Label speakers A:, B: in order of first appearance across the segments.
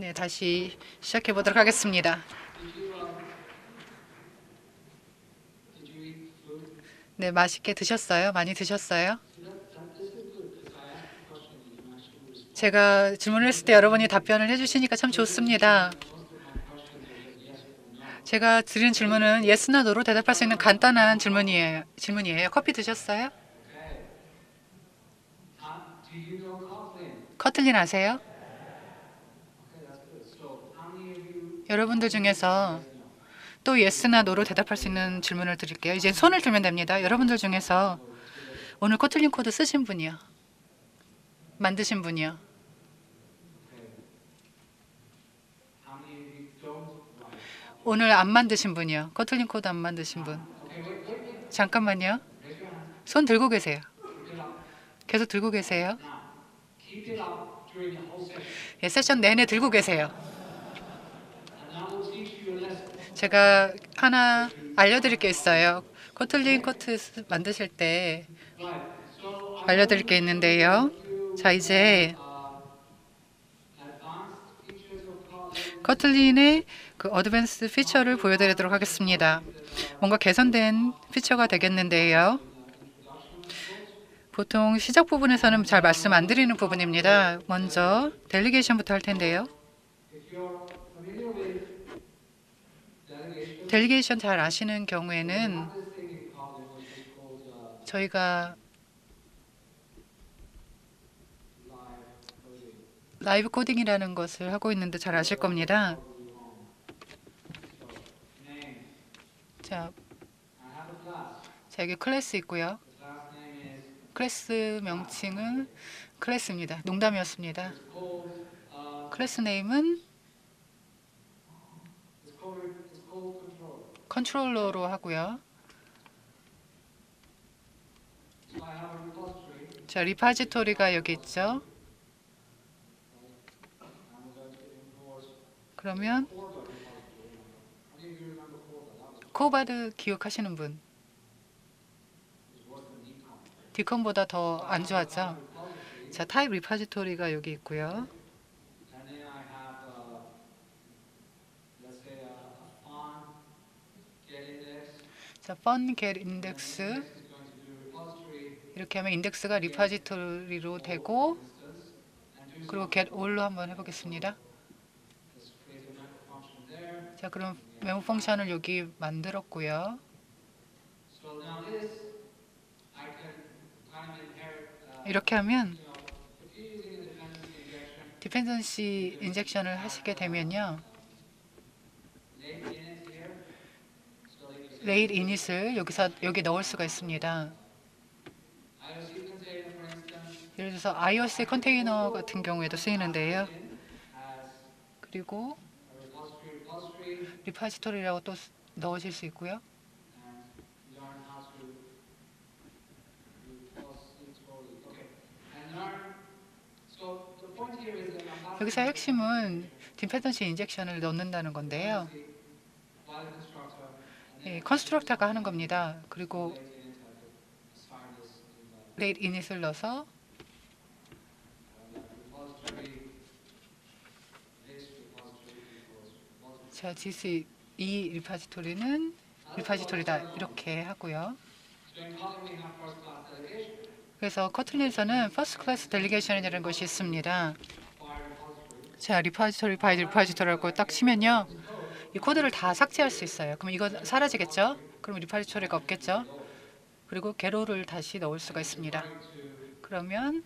A: 네, 다시 시작해 보도록 하겠습니다. 네, 맛있게 드셨어요? 많이 드셨어요? 제가 질문을 했을 때 여러분이 답변을 해주시니까 참 좋습니다. 제가 드린 질문은 예스나 노로 대답할 수 있는 간단한 질문이에요. 커피 드셨어요? 커틀린 아세요? 여러분들 중에서 또 예스나 노로 대답할 수 있는 질문을 드릴게요. 이제 손을 들면 됩니다. 여러분들 중에서 오늘 코틀린 코드 쓰신 분이요? 만드신 분이요? 오늘 안 만드신 분이요? 코틀린 코드 안 만드신 분? 잠깐만요. 손 들고 계세요. 계속 들고 계세요. 예, 세션 내내 들고 계세요. 제가 하나 알려드릴 게 있어요. 코틀린 코트 만드실 때 알려드릴 게 있는데요. 자, 이제 코틀린의 그 어드밴스 피처를 보여드리도록 하겠습니다. 뭔가 개선된 피처가 되겠는데요. 보통 시작 부분에서는 잘 말씀 안 드리는 부분입니다. 먼저 델리게이션부터 할 텐데요. 델리게이션 잘 아시는 경우에는 저희가 라이브 코딩이라는 것을 하고 있는데 잘 아실 겁니다. 자, 여기 클래스 있고요. 클래스 명칭은 클래스입니다. 농담이었습니다. 클래스 네임은 컨트롤러로 하고요. 자, 리파지토리가 여기 있죠. 그러면 코바드 기억하시는 분? 디컴보다 더 안 좋았죠? 자, 타입 리파지토리가 여기 있고요. 자, fun get index 이렇게 하면 인덱스가 리파지토리로 되고, 그리고 get all로 한번 해보겠습니다. 자, 그럼 메모 펑션을 여기 만들었고요. 이렇게 하면 디펜던시 인젝션을 하시게 되면요. 레일 이닛을 여기 넣을 수가 있습니다. 예를 들어서 iOS 컨테이너 같은 경우에도 쓰이는데요. 그리고 리파지토리라고 또 넣으실 수 있고요. 여기서 핵심은 디펜던시 인젝션을 넣는다는 건데요. 예, 컨스트럭터가 하는 겁니다. 그리고 레일 이닛을 넣어서 자, 이 리파지토리는 리파지토리다 이렇게 하고요. 그래서 커틀린에서는 퍼스트 클래스 델리게이션이라는 것이 있습니다. 자, 리파지토리 바이 리파지토리라고 딱 치면요. 이 코드를 다 삭제할 수 있어요. 그럼 이거 사라지겠죠? 그럼 리파지토리가 없겠죠? 그리고 게로를 다시 넣을 수가 있습니다. 그러면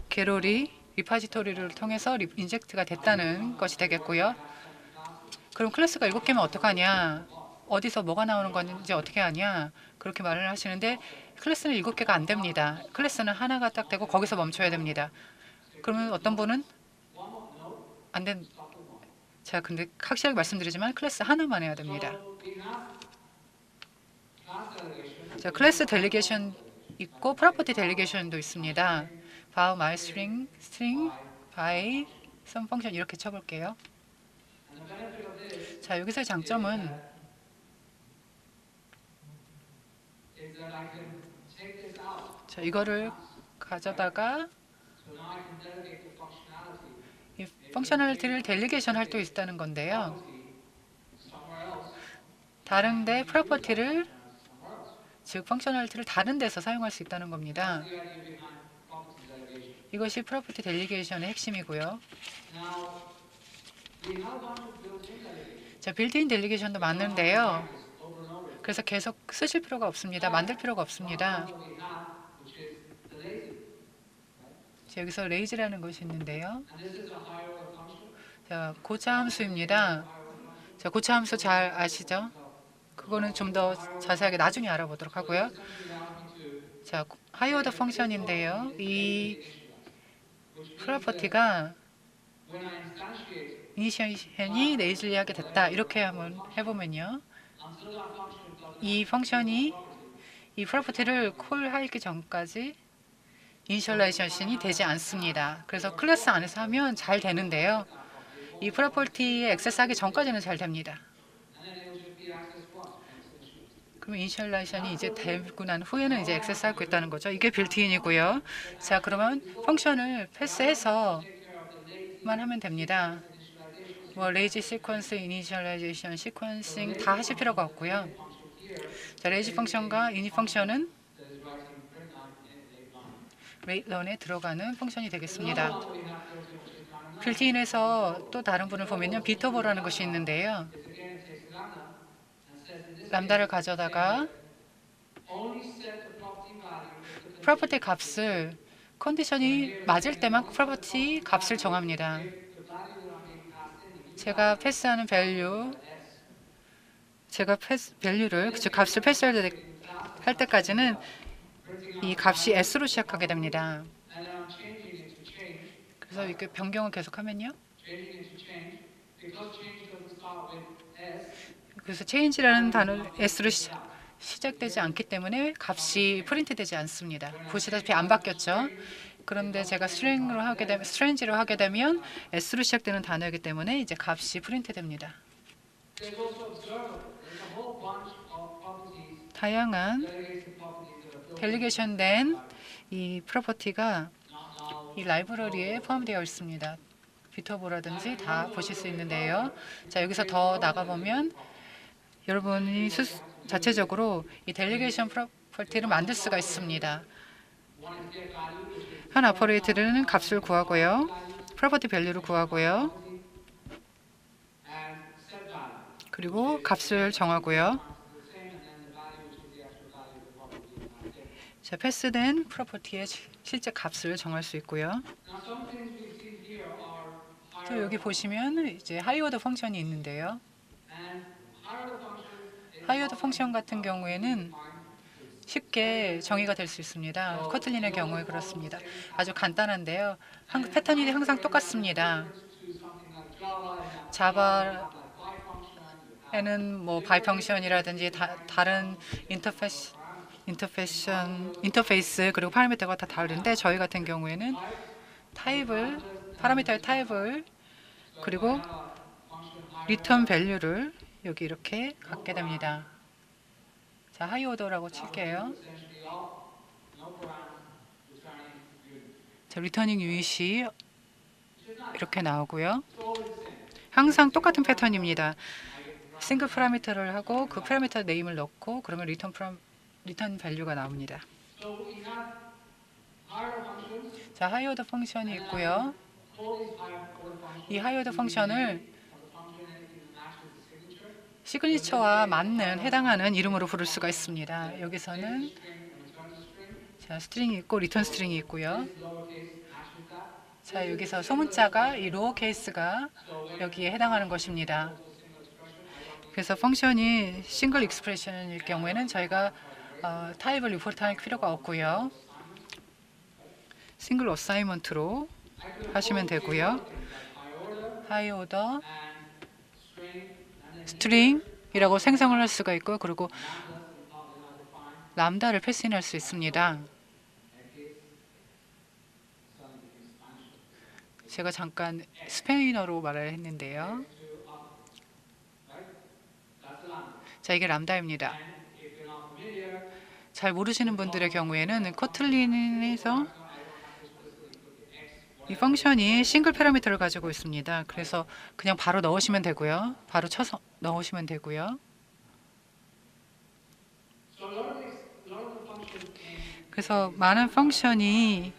A: 게롤이 리파지토리를 통해서 인젝트가 됐다는 것이 되겠고요. 그럼 클래스가 7개면 어떡하냐? 어디서 뭐가 나오는 건지 어떻게 하냐? 그렇게 말을 하시는데 클래스는 7개가 안 됩니다. 클래스는 하나가 딱 되고 거기서 멈춰야 됩니다. 그러면 어떤 분은 안 된. 제가 근데 확실하게 말씀드리지만 클래스 하나만 해야 됩니다. 자, 클래스 델리게이션 있고 프로퍼티 델리게이션도 있습니다. by my string by some function 이렇게 쳐볼게요. 자, 여기서의 장점은 자, 이거를 가져다가 펑셔널리티를 델리게이션 할 수 있다는 건데요. 다른데 프로퍼티를, 즉 펑셔널리티를 다른 데서 사용할 수 있다는 겁니다. 이것이 프로퍼티 델리게이션의 핵심이고요. 자, 빌트인 델리게이션도 많은데요. 그래서 계속 쓰실 필요가 없습니다. 만들 필요가 없습니다. 자, 여기서 레이즈라는 것이 있는데요. 자, 고차 함수입니다. 자, 고차 함수 잘 아시죠? 그거는 좀 더 자세하게 나중에 알아보도록 하고요. 자, 하이오더 펑션인데요. 이 프로퍼티가 이니시에이션이 레이즐리하게 됐다. 이렇게 한번 해보면요. 이 펑션이 이 프로퍼티를 콜하기 전까지 이니셜라이제이션이 되지 않습니다. 그래서 클래스 안에서 하면 잘 되는데요. 이 프로퍼티에 액세스하기 전까지는 잘 됩니다. 그러면 이니셜라이제이션이 이제 되고 난 후에는 이제 액세스하고 있다는 거죠. 이게 빌트인이고요. 자, 그러면 펑션을 패스해서만 하면 됩니다. 뭐 레이지 시퀀스, 이니셜라이제이션, 시퀀싱 다 하실 필요가 없고요. 자, 레이지 펑션과 이니 펑션은 레이런에 들어가는 펑션이 되겠습니다. 빌트인에서 또 다른 분을 보면요. 비터보라는 것이 있는데요. 람다를 가져다가 프로퍼티 값을 컨디션이 맞을 때만 프로퍼티 값을 정합니다. 제가 패스하는 밸류, 밸류를 즉 값을 패스할 때까지는 이 값이 s로 시작하게 됩니다. 그래서 이렇게 변경을 계속하면요. 그래서 change라는 단어 s로 시작되지 않기 때문에 값이 프린트되지 않습니다. 보시다시피 안 바뀌었죠. 그런데 제가 스트링으로 하게 되면 스트레인지로 하게 되면 s로 시작되는 단어이기 때문에 이제 값이 프린트됩니다. 다양한 델리게이션된 이 프로퍼티가 이 라이브러리에 포함되어 있습니다. 비터보라든지 다 보실 수 있는데요. 자, 여기서 더 나가보면 여러분이 자체적으로 이 델리게이션 프로퍼티를 만들 수가 있습니다. 한 오퍼레이터는 값을 구하고요. 프로퍼티 밸류를 구하고요. 그리고 값을 정하고요. 자, 패스된 프로퍼티의 실제 값을 정할 수 있고요. 또 여기 보시면 이제 하이오더 펑션이 있는데요. 하이오더 펑션 같은 경우에는 쉽게 정의가 될 수 있습니다. 커틀린의 경우에 그렇습니다. 아주 간단한데요. 패턴이 항상 똑같습니다. 자바에는 뭐 바이 펑션이라든지 다른 인터페이스 그리고 파라미터가 다 다른데 저희 같은 경우에는 파라미터의 타입을 그리고 리턴 밸류를 여기 이렇게 갖게 됩니다. 자, 하이오더라고 칠게요. 자, 리터닝 유닛이 이렇게 나오고요. 항상 똑같은 패턴입니다. 싱글 파라미터를 하고 그 파라미터 네임을 넣고 그러면 리턴 밸류가 나옵니다. 자, 하이오더 펑션이 있고요. 이 하이오더 펑션을 시그니처와 맞는 해당하는 이름으로 부를 수가 있습니다. 여기서는 자, 스트링이 있고 리턴 스트링이 있고요. 자, 여기서 소문자가 이 로어 케이스가 여기에 해당하는 것입니다. 그래서 펑션이 싱글 익스프레션일 경우에는 저희가 타입을 리포트할 필요가 없고요. 싱글 어사이먼트로 하시면 되고요. 하이오더 스트링이라고 생성을 할 수가 있고 그리고 람다를 패스인할 수 있습니다. 제가 잠깐 스페인어로 말을 했는데요. 자, 이게 람다입니다. 잘 모르시는 분들의 경우에는 코틀린에서 이 펑션이 싱글 패러미터를 가지고 있습니다. 그래서 그냥 바로 넣으시면 되고요. 바로 쳐서 넣으시면 되고요. 그래서 많은 펑션이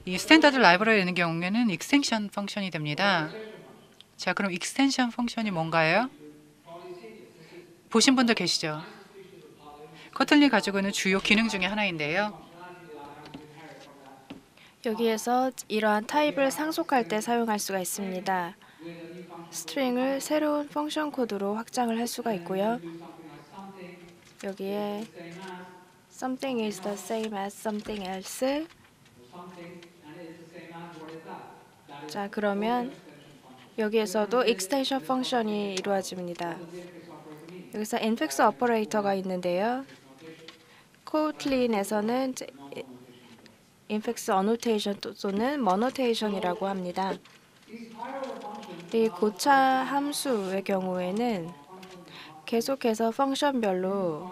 A: 이 스탠다드 라이브러리에 있는 경우에는 익스텐션 펑션이 됩니다. 자, 그럼 익스텐션 펑션이 뭔가요? 보신 분들 계시죠? 커틀린이 가지고 있는 주요 기능 중에 하나인데요.
B: 여기에서 이러한 타입을 상속할 때 사용할 수가 있습니다. 스트링을 새로운 펑션 코드로 확장을 할 수가 있고요. 여기에 something is the same as something else. 자, 그러면 여기에서도 extension 펑션이 이루어집니다. 여기서 infix 오퍼레이터가 있는데요. 코틀린에서는 infix annotation 또는 monotation이라고 합니다. 이 고차 함수의 경우에는 계속해서 펑션별로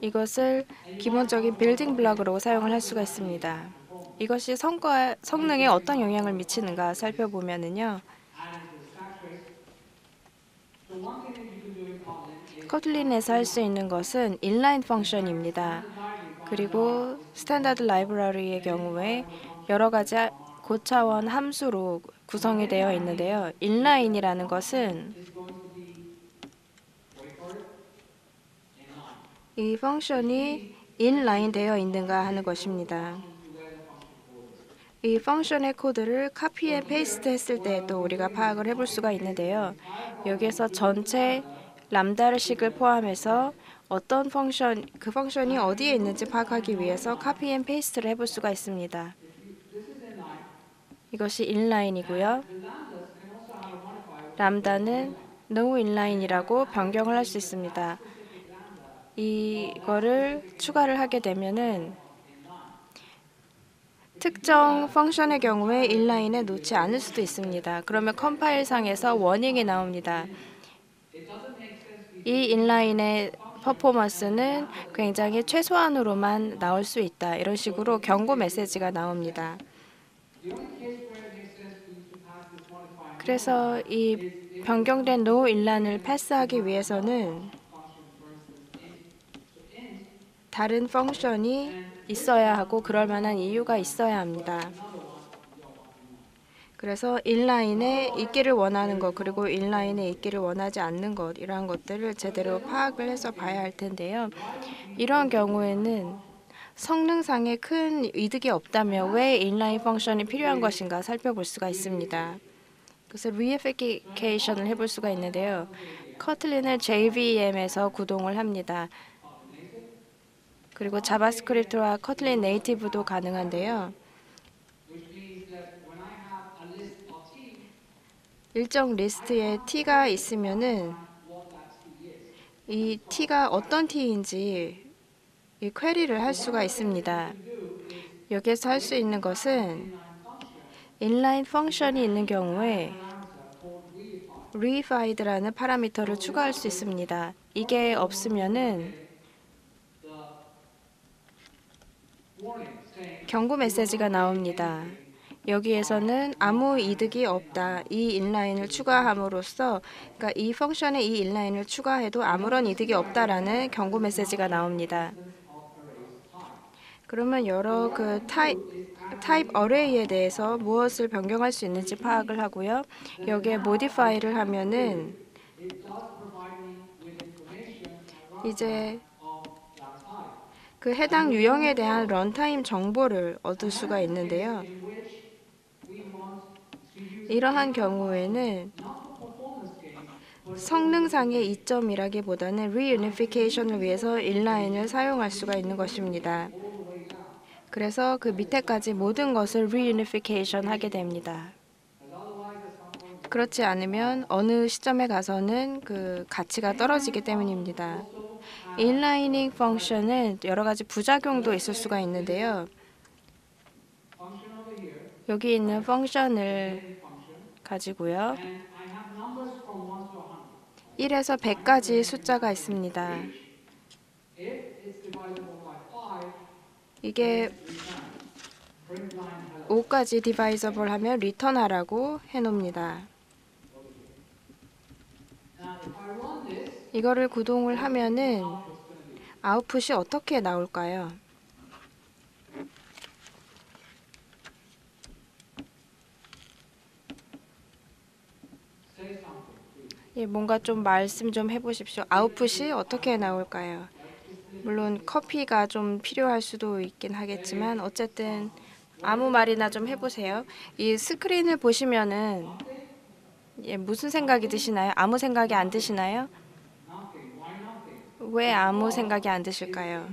B: 이것을 기본적인 빌딩 블럭으로 사용을 할 수가 있습니다. 이것이 성능에 어떤 영향을 미치는가 살펴보면요. 코틀린에서 할 수 있는 것은 인라인 펑션입니다. 그리고 스탠다드 라이브러리의 경우에 여러 가지 고차원 함수로 구성이 되어 있는데요. 인라인이라는 것은 이 펑션이 인라인 되어 있는가 하는 것입니다. 이 펑션의 코드를 카피 앤 페이스트 했을 때도 우리가 파악을 해볼 수가 있는데요. 여기에서 전체 람다식을 포함해서 어떤 펑션, 그 펑션이 어디에 있는지 파악하기 위해서 카피 앤 페이스트를 해볼 수가 있습니다. 이것이 인라인이고요. 람다는 no inline이라고 변경을 할 수 있습니다. 이거를 추가를 하게 되면은 특정 펑션의 경우에 인라인에 놓지 않을 수도 있습니다. 그러면 컴파일상에서 워닝이 나옵니다. 이 인라인의 퍼포먼스는 굉장히 최소한으로만 나올 수 있다. 이런 식으로 경고 메시지가 나옵니다. 그래서 이 변경된 no 인란을 패스하기 위해서는 다른 펑션이 있어야 하고 그럴 만한 이유가 있어야 합니다. 그래서 인라인에 있기를 원하는 것 그리고 인라인에 있기를 원하지 않는 것 이러한 것들을 제대로 파악을 해서 봐야 할 텐데요. 이런 경우에는 성능상에 큰 이득이 없다면 왜 인라인 펑션이 필요한 것인가 살펴볼 수가 있습니다. 그래서 리에피케이션을 해볼 수가 있는데요. 커틀린을 JVM에서 구동을 합니다. 그리고 자바스크립트와 커틀린 네이티브도 가능한데요. 일정 리스트에 t가 있으면은 이 t가 어떤 t인지 이 퀘리를 할 수가 있습니다. 여기에서 할 수 있는 것은 인라인 펑션이 있는 경우에 reified라는 파라미터를 추가할 수 있습니다. 이게 없으면은 경고 메시지가 나옵니다. 여기에서는 아무 이득이 없다. 이 인라인을 추가함으로써 그러니까 이 펑션에 이 인라인을 추가해도 아무런 이득이 없다라는 경고 메시지가 나옵니다. 그러면 여러 그 타입 어레이에 대해서 무엇을 변경할 수 있는지 파악을 하고요. 여기에 modify를 하면은 이제 그 해당 유형에 대한 런타임 정보를 얻을 수가 있는데요. 이러한 경우에는 성능상의 이점이라기보다는 reunification을 위해서 인라인을 사용할 수가 있는 것입니다. 그래서 그 밑에까지 모든 것을 reunification 하게 됩니다. 그렇지 않으면 어느 시점에 가서는 그 가치가 떨어지기 때문입니다. 인라이닝 펑션은 여러 가지 부작용도 있을 수가 있는데요. 여기 있는 펑션을 가지고요. 1에서 100까지 숫자가 있습니다. 이게 5까지 디바이저블 하면 리턴하라고 해놓습니다. 이거를 구동을 하면은 아웃풋이 어떻게 나올까요? 예, 뭔가 좀 말씀 좀 해보십시오. 아웃풋이 어떻게 나올까요? 물론 커피가 좀 필요할 수도 있긴 하겠지만 어쨌든 아무 말이나 좀 해보세요. 이 스크린을 보시면은 예, 무슨 생각이 드시나요? 아무 생각이 안 드시나요? 왜 아무 생각이 안 드실까요?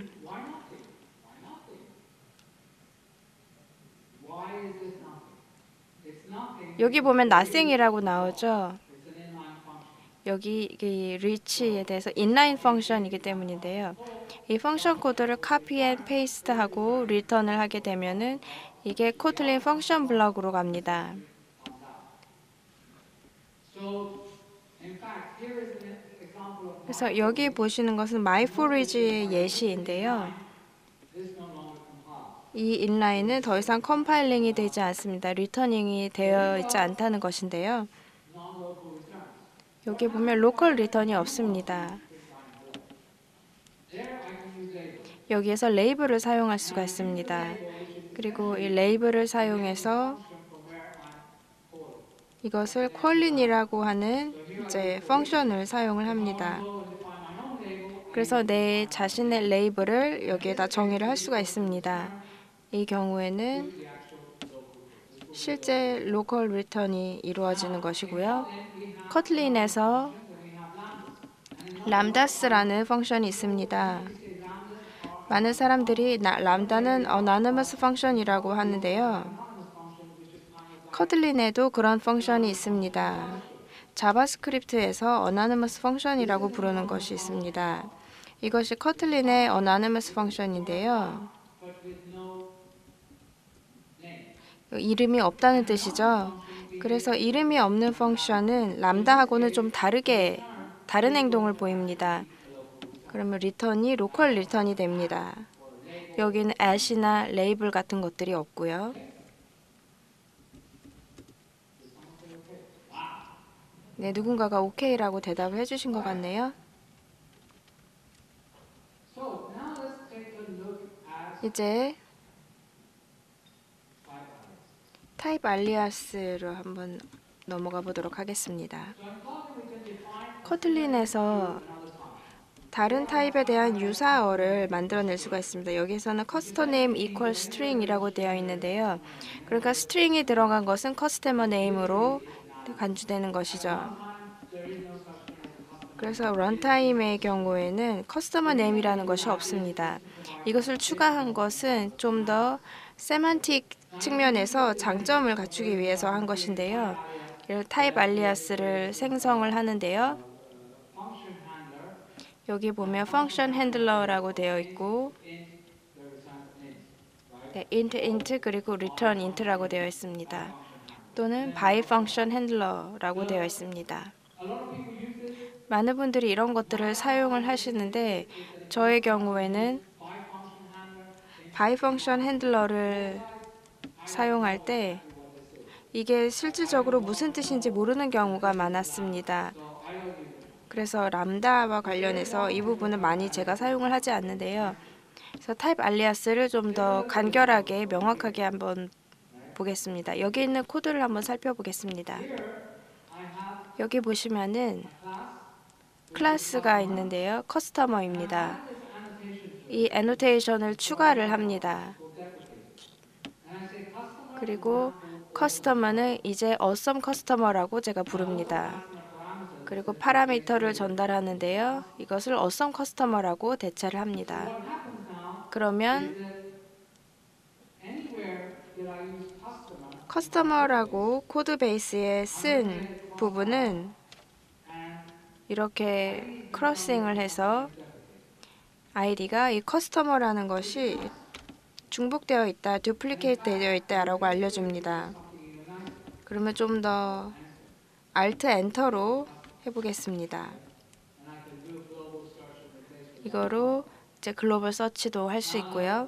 B: 여기 보면 nothing이라고 나오죠. 여기 이 reach에 대해서 inline 펑션이기 때문인데요. 이 펑션 코드를 copy and paste 하고 return을 하게 되면은 이게 코틀린 펑션 블럭으로 갑니다. 그래서 여기 보시는 것은 myfor이지의 예시인데요. 이 인라인은 더 이상 컴파일링이 되지 않습니다. 리터닝이 되어 있지 않다는 것인데요. 여기 보면 로컬 리턴이 없습니다. 여기에서 레이블을 사용할 수가 있습니다. 그리고 이 레이블을 사용해서 이것을 퀄린이라고 하는 이제 펑션을 사용을 합니다. 그래서 내 자신의 레이블을 여기에다 정의를 할 수가 있습니다. 이 경우에는 실제 로컬 리턴이 이루어지는 것이고요. 커틀린에서 람다스라는 펑션이 있습니다. 많은 사람들이 람다는 anonymous 펑션이라고 하는데요. 커틀린에도 그런 펑션이 있습니다. 자바스크립트에서 anonymous 펑션이라고 부르는 것이 있습니다. 이것이 커틀린의 anonymous 펑션인데요. 이름이 없다는 뜻이죠. 그래서 이름이 없는 펑션은 람다하고는 좀 다른 행동을 보입니다. 그러면 리턴이 로컬 리턴이 됩니다. 여기는 at이나 레이블 같은 것들이 없고요. 네, 누군가가 OK라고 대답을 해주신 것 같네요. 이제 타입 알리아스로 한번 넘어가 보도록 하겠습니다. 커틀린에서 다른 타입에 대한 유사어를 만들어낼 수가 있습니다. 여기서는 커스터머 네임 이퀄 스트링이라고 되어 있는데요. 그러니까 스트링이 들어간 것은 커스터머 네임으로 간주되는 것이죠. 그래서 런타임의 경우에는 커스터머 네임이라는 것이 없습니다. 이것을 추가한 것은 좀 더 세만틱 측면에서 장점을 갖추기 위해서 한 것인데요. 타입 알리아스를 생성을 하는데요. 여기 보면 펑션 핸들러라고 되어 있고 네, int 그리고 return int라고 되어 있습니다. 또는 by function handler라고 되어 있습니다. 많은 분들이 이런 것들을 사용을 하시는데 저의 경우에는 by function handler를 사용할 때 이게 실질적으로 무슨 뜻인지 모르는 경우가 많았습니다. 그래서 람다와 관련해서 이 부분은 많이 제가 사용을 하지 않는데요. 그래서 타입 알리아스를 좀 더 간결하게 명확하게 한번 보겠습니다. 여기 있는 코드를 한번 살펴보겠습니다. 여기 보시면은 클래스가 있는데요. 커스터머입니다. 이 애노테이션을 추가를 합니다. 그리고 커스터머는 이제 awesome 커스터머라고 제가 부릅니다. 그리고 파라미터를 전달하는데요. 이것을 awesome 커스터머라고 대체를 합니다. 그러면 커스터머라고 코드 베이스에 쓴 부분은 이렇게 크로싱을 해서 아이디가 이 커스터머라는 것이 중복되어 있다, 듀플리케이트 되어 있다라고 알려줍니다. 그러면 좀 더 Alt 엔터로 해보겠습니다. 이거로 이제 글로벌 서치도 할 수 있고요.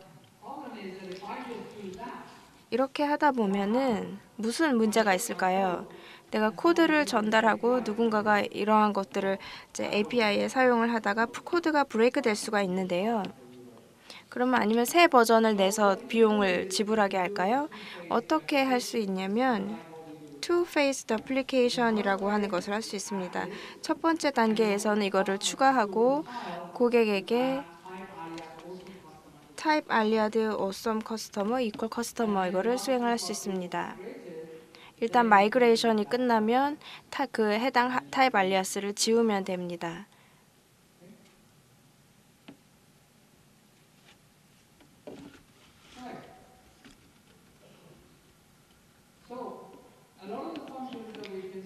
B: 이렇게 하다 보면은 무슨 문제가 있을까요? 내가 코드를 전달하고 누군가가 이러한 것들을 이제 API에 사용을 하다가 코드가 브레이크 될 수가 있는데요. 그러면 아니면 새 버전을 내서 비용을 지불하게 할까요? 어떻게 할 수 있냐면 two-phased application이라고 하는 것을 할 수 있습니다. 첫 번째 단계에서는 이거를 추가하고 고객에게 type alias awesome customer equal customer 이거를 수행을 할 수 있습니다. 일단 마이그레이션이 끝나면 그 해당 타입 알리아스를 지우면 됩니다.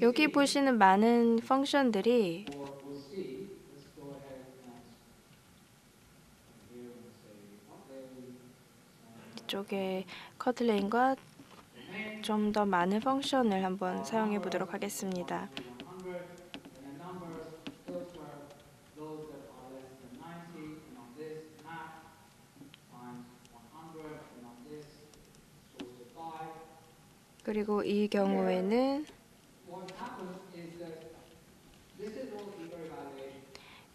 B: 여기 보시는 많은 펑션들이 이쪽에 커틀레인과 좀 더 많은 펑션을 한번 사용해 보도록 하겠습니다. 그리고 이 경우에는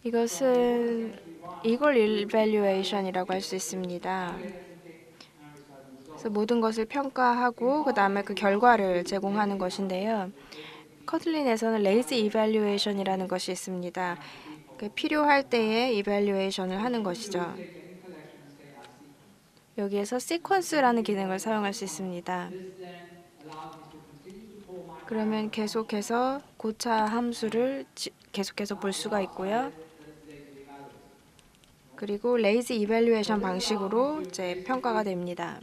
B: 이것은 이걸 evaluation이라고 할 수 있습니다. 그래서 모든 것을 평가하고 그 다음에 그 결과를 제공하는 것인데요. 커틀린에서는 lazy evaluation이라는 것이 있습니다. 필요할 때에 evaluation을 하는 것이죠. 여기에서 sequence라는 기능을 사용할 수 있습니다. 그러면 계속해서 고차 함수를 계속해서 볼 수가 있고요. 그리고 lazy evaluation 방식으로 이제 평가가 됩니다.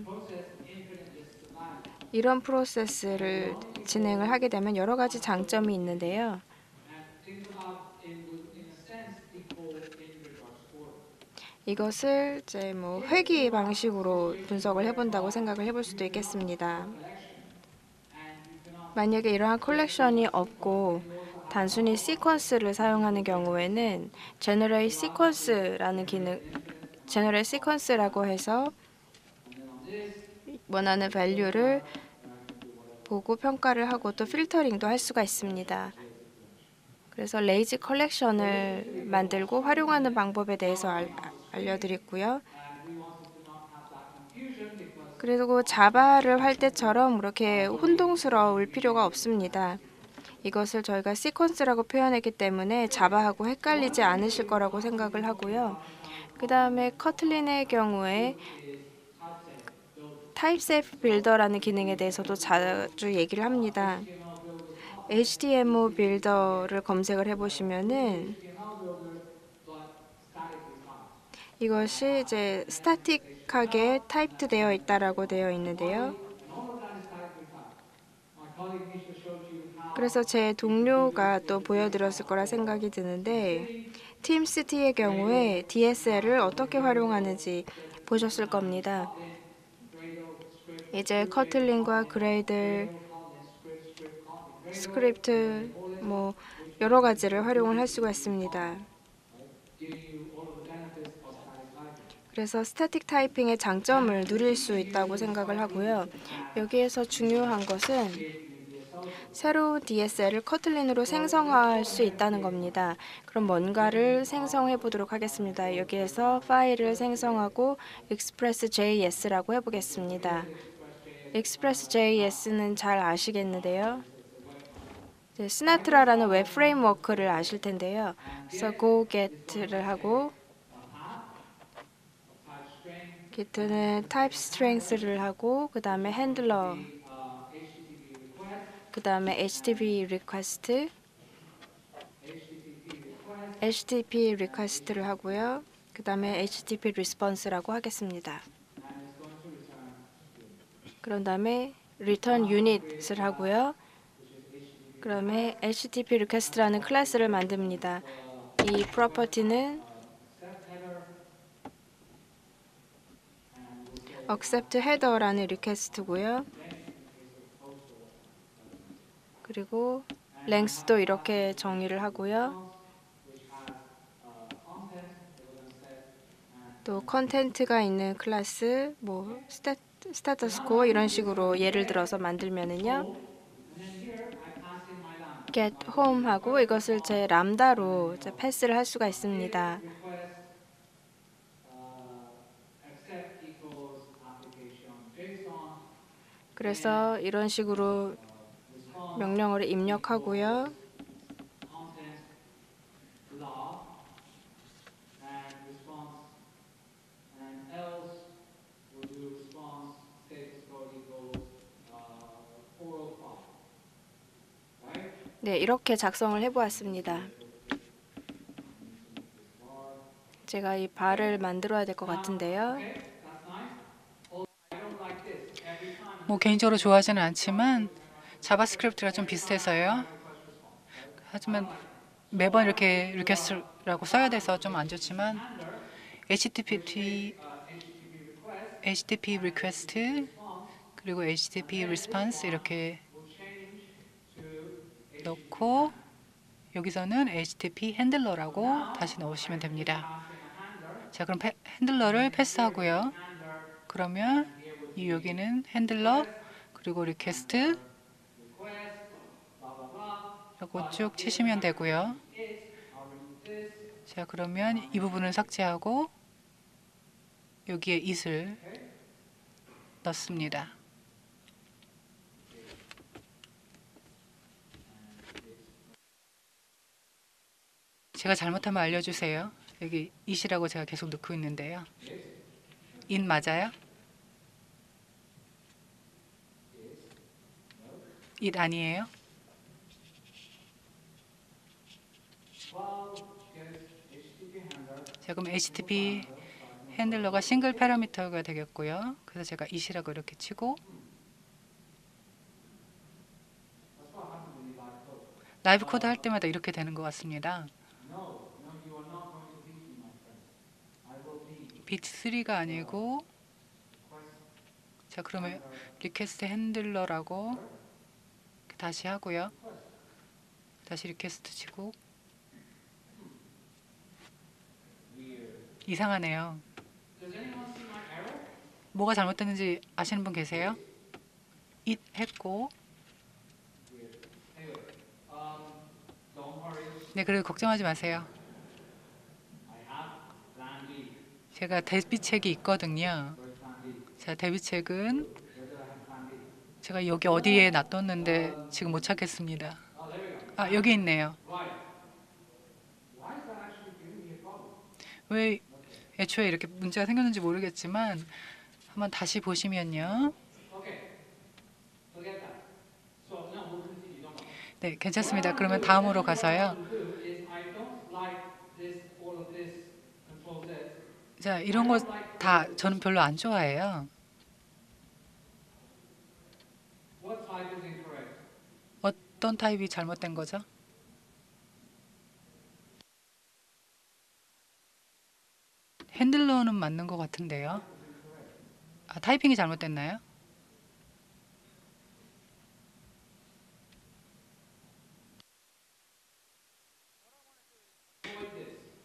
B: 이런 프로세스를 진행을 하게 되면 여러 가지 장점이 있는데요. 이것을 이제 회귀 방식으로 분석을 해본다고 생각을 해볼 수도 있겠습니다. 만약에 이러한 컬렉션이 없고 단순히 시퀀스를 사용하는 경우에는 generate sequence라고 해서 원하는 value를 보고 평가를 하고 또 필터링도 할 수가 있습니다. 그래서 레이지 컬렉션을 만들고 활용하는 방법에 대해서 알려드렸고요. 그리고 자바를 할 때처럼 그렇게 혼동스러울 필요가 없습니다. 이것을 저희가 시퀀스라고 표현했기 때문에 자바하고 헷갈리지 않으실 거라고 생각을 하고요. 그 다음에 커틀린의 경우에 타입셋 빌더라는 기능에 대해서도 자주 얘기를 합니다. HTML 빌더를 검색을 해보시면은 이것이 이제 스타틱하게 타입드 되어 있다라고 되어 있는데요. 그래서 제 동료가 또 보여드렸을 거라 생각이 드는데 팀시티의 경우에 DSL을 어떻게 활용하는지 보셨을 겁니다. 이제 커틀린과 그레이들, 스크립트 여러 가지를 활용을 할 수가 있습니다. 그래서 스태틱 타이핑의 장점을 누릴 수 있다고 생각을 하고요. 여기에서 중요한 것은 새로운 DSL을 커틀린으로 생성할 수 있다는 겁니다. 그럼 뭔가를 생성해 보도록 하겠습니다. 여기에서 파일을 생성하고 express.js라고 해보겠습니다. express.js는 잘 아시겠는데요. 시나트라라는 웹 프레임워크를 아실 텐데요. 그래서 go get를 하고 get는 type strength를 하고 그 다음에 handler 그 다음에 HTTP request를 하고요. 그 다음에 HTTP response라고 하겠습니다. 그런 다음에 return unit을 하고요. 그 다음에 HTTP request라는 클래스를 만듭니다. 이 프로퍼티는 accept header라는 리퀘스트고요. 그리고 length도 이렇게 정의를 하고요. 또 컨텐트가 있는 클래스, 뭐 스테터스 코 이런 식으로 예를 들어서 만들면은요. get home 하고 이것을 제 람다로 이제 패스를 할 수가 있습니다. 그래서 이런 식으로 명령어를 입력하고요. 네, 이렇게 작성을 해보았습니다. 제가 이 bar을 만들어야 될 것 같은데요.
A: 뭐 개인적으로 좋아하지는 않지만 자바스크립트가 좀 비슷해서요. 하지만 매번 이렇게 리퀘스트라고 써야 돼서 좀 안 좋지만 HTTP request 그리고 HTTP response 이렇게 넣고 여기서는 HTTP 핸들러라고 다시 넣으시면 됩니다. 자, 그럼 핸들러를 패스하고요. 그러면 여기는 핸들러 그리고 리퀘스트 라고 쭉 치시면 되고요. 자, 그러면 이 부분을 삭제하고 여기에 it을 넣습니다. 제가 잘못하면 알려주세요. 여기 it이라고 제가 계속 넣고 있는데요. it 맞아요? it 아니에요? 자, 그럼 HTTP 핸들러가 싱글 파라미터가 되겠고요. 그래서 제가 it이라고 이렇게 치고 라이브 코드 할 때마다 이렇게 되는 것 같습니다. 비트 3가 아니고 자, 그러면 리퀘스트 핸들러라고 다시 하고요. 다시 리퀘스트 치고 이상하네요. 뭐가 잘못됐는지 아시는 분 계세요? it 했고 네, 그래도 걱정하지 마세요. 제가 대비책이 있거든요. 자, 대비책은 제가 여기 어디에 놔뒀는데 지금 못 찾겠습니다. 아, 여기 있네요. 왜 애초에 이렇게 문제가 생겼는지 모르겠지만 한번 다시 보시면요. 네, 괜찮습니다. 그러면 다음으로 가서요. 자, 이런 거 다 저는 별로 안 좋아해요. 어떤 타입이 잘못된 거죠? 핸들러는 맞는 것 같은데요. 아, 타이핑이 잘못됐나요?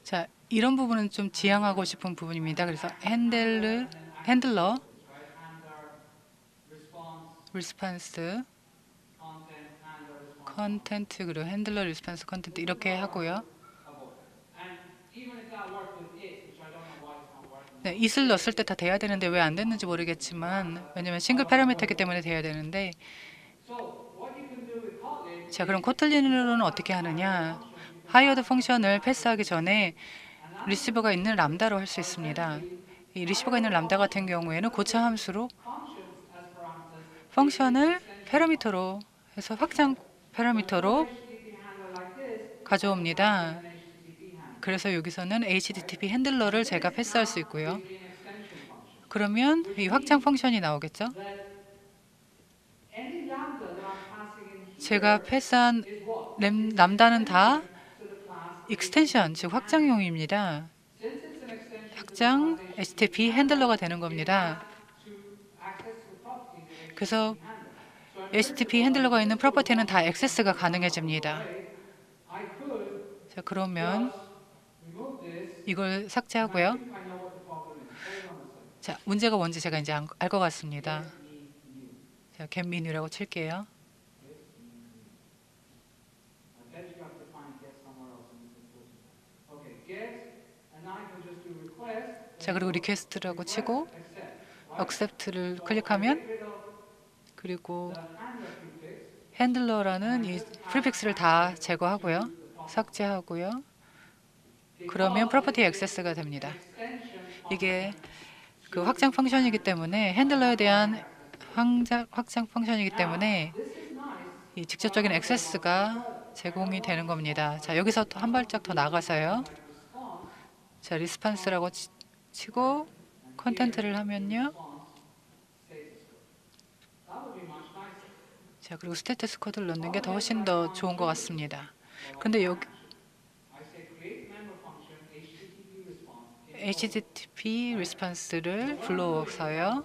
A: 자, 이런 부분은 좀 지양하고 싶은 부분입니다. 그래서 핸들러, 리스폰스, 컨텐트 그리고 핸들러 리스폰스 컨텐트 이렇게 하고요. 네, it을 넣었을 때 다 돼야 되는데 왜 안 됐는지 모르겠지만 왜냐면 싱글 파라미터이기 때문에 돼야 되는데 자, 그럼 코틀린으로는 어떻게 하느냐? 하이어드 펑션을 패스하기 전에 리시버가 있는 람다로 할 수 있습니다. 이 리시버가 있는 람다 같은 경우에는 고차 함수로 펑션을 파라미터로 해서 확장 파라미터로 가져옵니다. 그래서 여기서는 HTTP 핸들러를 제가 패스할 수 있고요. 그러면 이 확장 펑션이 나오겠죠? 제가 패스한 람다는 다 익스텐션, 즉 확장용입니다. 확장 HTTP 핸들러가 되는 겁니다. 그래서 HTTP 핸들러가 있는 프로퍼티는 다 액세스가 가능해집니다. 자, 그러면 이걸 삭제하고요. 자, 문제가 뭔지 제가 이제 알 것 같습니다. 자, get me new라고 칠게요. 자, 그리고 리퀘스트라고 치고 accept를 클릭하면, 그리고 핸들러라는 이 프리픽스를 다 제거하고요. 삭제하고요. 그러면 프로퍼티 액세스가 됩니다. 이게 그 확장 펑션이기 때문에, 핸들러에 대한 확장 펑션이기 때문에 이 직접적인 액세스가 제공이 되는 겁니다. 자, 여기서 또 한 발짝 더 나가서요. 자, 리스판스라고 치고 컨텐트를 하면요. 자, 그리고 스테이터스 코드를 넣는 게 더 훨씬 더 좋은 것 같습니다. 근데 여기 HTTP 리스판스를 불러서요.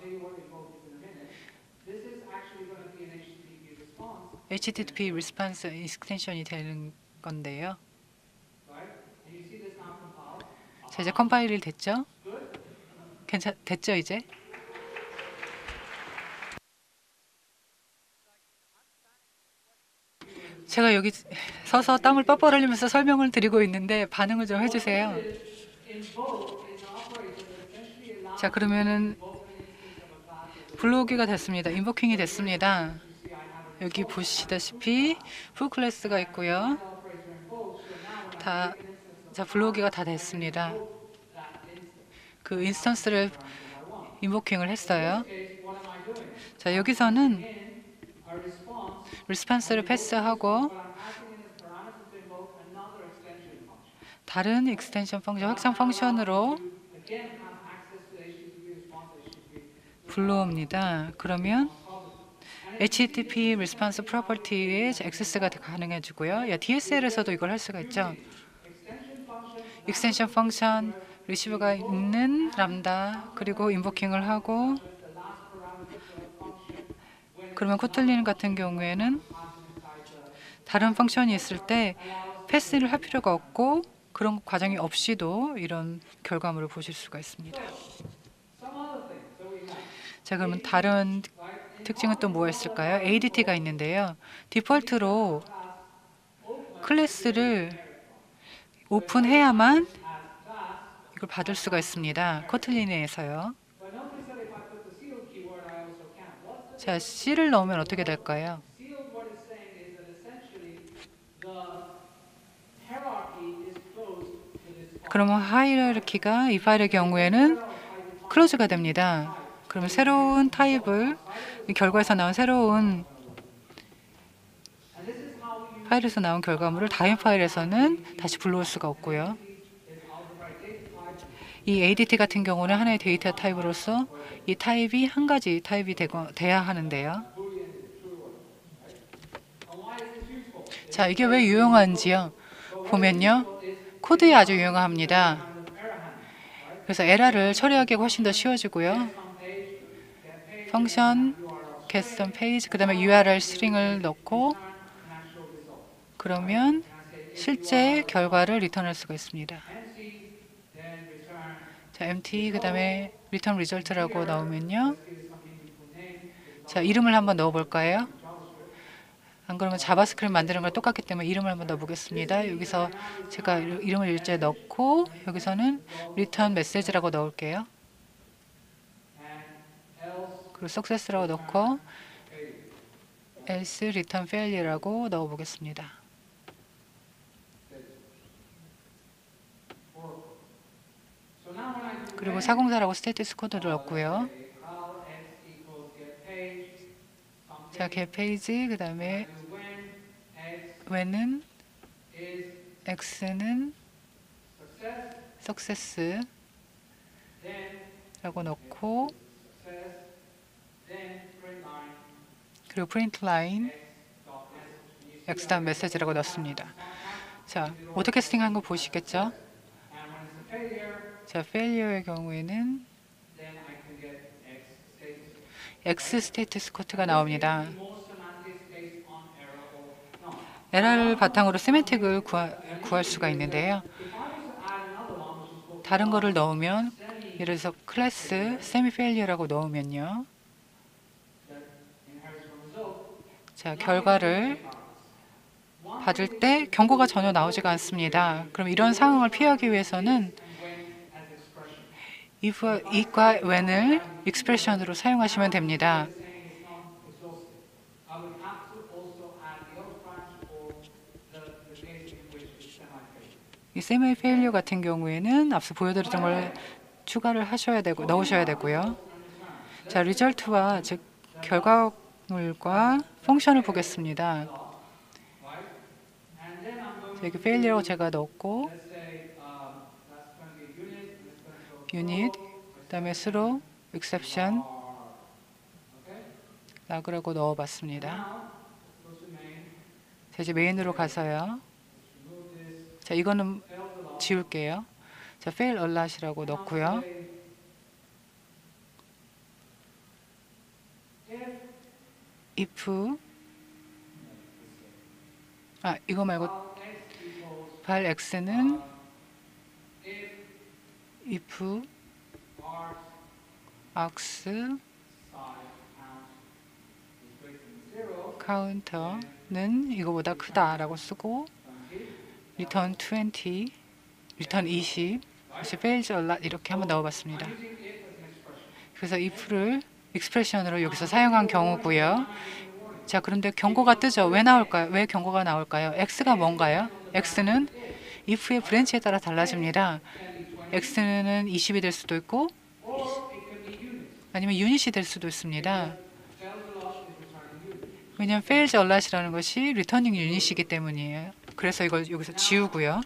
A: HTTP 리스판스 익스텐션이 되는 건데요. 자, 이제 컴파일이 됐죠? 됐죠, 이제? 제가 여기 서서 땀을 뻘뻘 흘리면서 설명을 드리고 있는데 반응을 좀 해주세요. 자, 그러면은 불러오기가 됐습니다. 인보킹이 됐습니다. 여기 보시다시피 풀 클래스가 있고요. 자, 불러오기가 다 됐습니다. 그 인스턴스를 인보킹을 했어요. 자, 여기서는 리스판스를 패스하고 다른 익스텐션 펑션, 확장 펑션으로 불러옵니다. 그러면 HTTP 리스판스 프로퍼티에 액세스가 가능해지고요. DSL에서도 이걸 할 수가 있죠. 익스텐션 펑션 리시버가 있는 람다, 그리고 인보킹을 하고, 그러면 코틀린 같은 경우에는 다른 펑션이 있을 때 패스를 할 필요가 없고 그런 과정이 없이도 이런 결과물을 보실 수가 있습니다. 자, 그러면 다른 특징은 또 뭐가 있을까요? ADT가 있는데요. 디폴트로 클래스를 오픈해야만 이걸 받을 수가 있습니다. 코틀린에서요. 자, C를 넣으면 어떻게 될까요? 그러면 하이라르키가 이 파일의 경우에는 클로즈가 됩니다. 그러면 새로운 타입을, 이 결과에서 나온 새로운 파일에서 나온 결과물을 다음 파일에서는 다시 불러올 수가 없고요. 이 ADT 같은 경우는 하나의 데이터 타입으로서 이 타입이 한 가지 타입이 돼야 하는데요. 자, 이게 왜 유용한지요? 보면요. 코드에 아주 유용합니다. 그래서 에러를 처리하기 훨씬 더 쉬워지고요. 펑션, get page, 그 다음에 URL 스트링을 넣고 그러면 실제 결과를 리턴할 수가 있습니다. 자, empty, 그 다음에 return result라고 넣으면요. 자, 이름을 한번 넣어볼까요? 안 그러면 자바스크립트 만드는 걸 똑같기 때문에 이름을 한번 넣어보겠습니다. 여기서 제가 이름을 일제 넣고 여기서는 return message라고 넣을게요. 그리고 success라고 넣고 else return failure라고 넣어보겠습니다. 그리고 404라고 스테이터스 코드를 넣고요. 자, get page, 그 다음에 when은 x는 success 라고 넣고 그리고 print line x 다음 메시지라고 넣습니다. 자, 오토 캐스팅 한 거 보시겠죠? 자, failure의 경우에는 X 스테이터스 코드가 나옵니다. 에러를 바탕으로 세맨틱을 구할 수가 있는데요. 다른 거를 넣으면 예를 들어서 클래스 세미 페일리어라고 넣으면요. 자, 결과를 받을 때 경고가 전혀 나오지가 않습니다. 그럼 이런 상황을 피하기 위해서는 if과 when을 expression으로 사용하시면 됩니다. 이 세미 페일리어 같은 경우에는 앞서 보여드렸던 걸 추가를 하셔야 되고 넣으셔야 되고요. 자, 리절트와 즉 결과물과 펑션을 보겠습니다. 자, 여기 failure 제가 넣었고 unit 그다음에 through exception 라그라고 넣어봤습니다. 자, 이제 메인으로 가서요. 자, 이거는 지울게요. 자, fail alert이라고 넣고요. if 이거 말고 발 x는 if x 카운터는 이거보다 크다라고 쓰고 return 20, return 20, 다시 fails a lot 이렇게 한번 넣어봤습니다. 그래서 if를 expression으로 여기서 사용한 경우고요. 자, 그런데 경고가 뜨죠. 왜 나올까요? 왜 경고가 나올까요? x가 뭔가요? x는 if의 브랜치에 따라 달라집니다. x는 20이 될 수도 있고 아니면 유닛이 될 수도 있습니다. 왜냐하면 fails a lot이라는 것이 returning 유닛이기 때문이에요. 그래서 이걸 여기서 지우고요.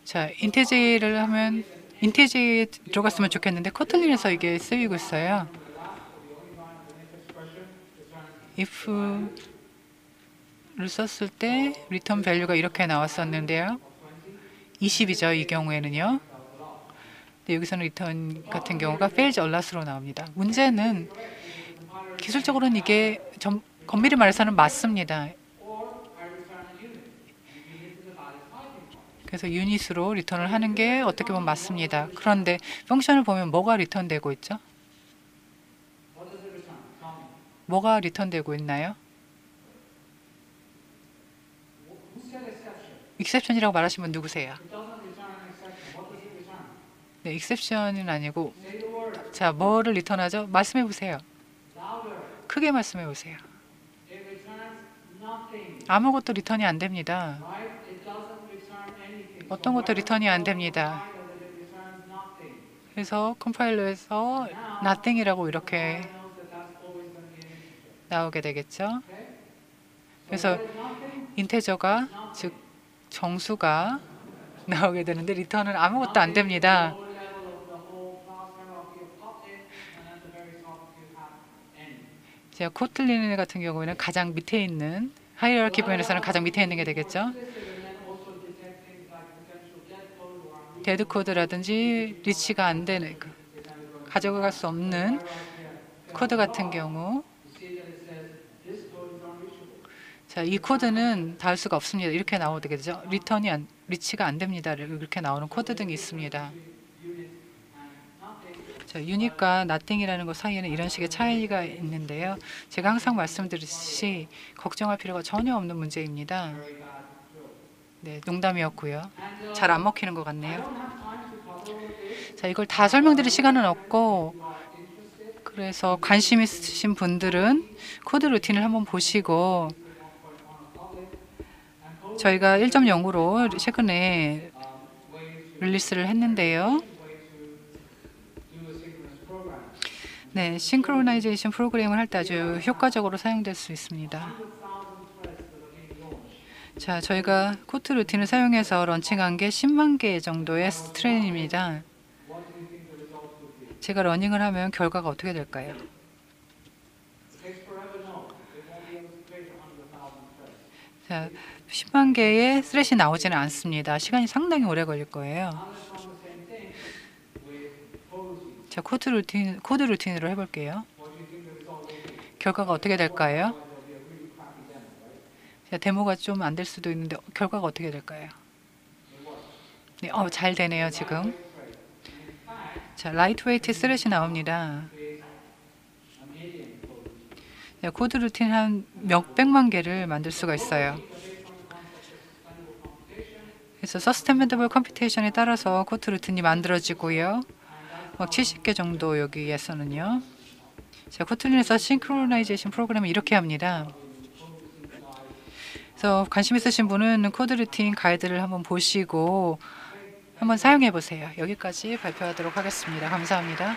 A: 자, 인테제를 하면 인테제에 들어갔으면 좋겠는데 코틀린에서 이게 쓰이고 있어요. if를 썼을 때 return value가 이렇게 나왔었는데요. 20이죠. 이 경우에는요. 근데 여기서는 return 같은 경우가 fails a lot으로 나옵니다. 문제는 기술적으로는 이게 엄밀히 말해서는 맞습니다. 그래서 유닛으로 리턴을 하는 게 어떻게 보면 맞습니다. 그런데 펑션을 보면 뭐가 리턴되고 있죠? 뭐가 리턴되고 있나요? exception이라고 말하시면 누구세요? 네, exception은 아니고 자, 뭐를 리턴하죠? 말씀해 보세요. 크게 말씀해 보세요. 아무것도 리턴이 안 됩니다. 어떤 것도 리턴이 안 됩니다. 그래서 컴파일러에서 nothing이라고 이렇게 나오게 되겠죠. 그래서 인테저가 즉 정수가 나오게 되는데 리턴은 아무것도 안 됩니다. 자, 코틀린 같은 경우에는 가장 밑에 있는 하이어라키 부분에서는 가장 밑에 있는 게 되겠죠. 데드 코드라든지 리치가 안 되는 가져갈 수 없는 코드 같은 경우 자, 이 코드는 닿을 수가 없습니다. 이렇게 나오게 되죠. 리치가 안 됩니다. 이렇게 나오는 코드 등이 있습니다. 자, 유닛과 nothing이라는 것 사이에는 이런 식의 차이가 있는데요. 제가 항상 말씀드렸듯이 걱정할 필요가 전혀 없는 문제입니다. 네, 농담이었고요. 잘 안 먹히는 것 같네요. 자, 이걸 다 설명드릴 시간은 없고 그래서 관심 있으신 분들은 코드 루틴을 한번 보시고 저희가 1.0으로 최근에 릴리스를 했는데요. 네, 싱크로나이제이션 프로그램을 할 때 아주 효과적으로 사용될 수 있습니다. 자, 저희가 코드 루틴을 사용해서 런칭한 게 10만 개 정도의 스트레인입니다. 제가 러닝을 하면 결과가 어떻게 될까요? 자, 10만 개의 스레시 나오지는 않습니다. 시간이 상당히 오래 걸릴 거예요. 자, 코드 루틴으로 해볼게요. 결과가 어떻게 될까요? 자, 데모가 좀 안 될 수도 있는데 결과가 어떻게 될까요? 네, 잘 되네요 지금. 자, 라이트웨이트 스렛이 나옵니다. 네, 코드 루틴 한 몇백만 개를 만들 수가 있어요. 그래서 서스테이너블 컴퓨테이션에 따라서 코드 루틴이 만들어지고요. 막 70개 정도 여기에서는요. 자, 코틀린에서 싱크로나이제이션 프로그램을 이렇게 합니다. 그래서 관심 있으신 분은 코드 루틴 가이드를 한번 보시고 한번 사용해 보세요. 여기까지 발표하도록 하겠습니다. 감사합니다.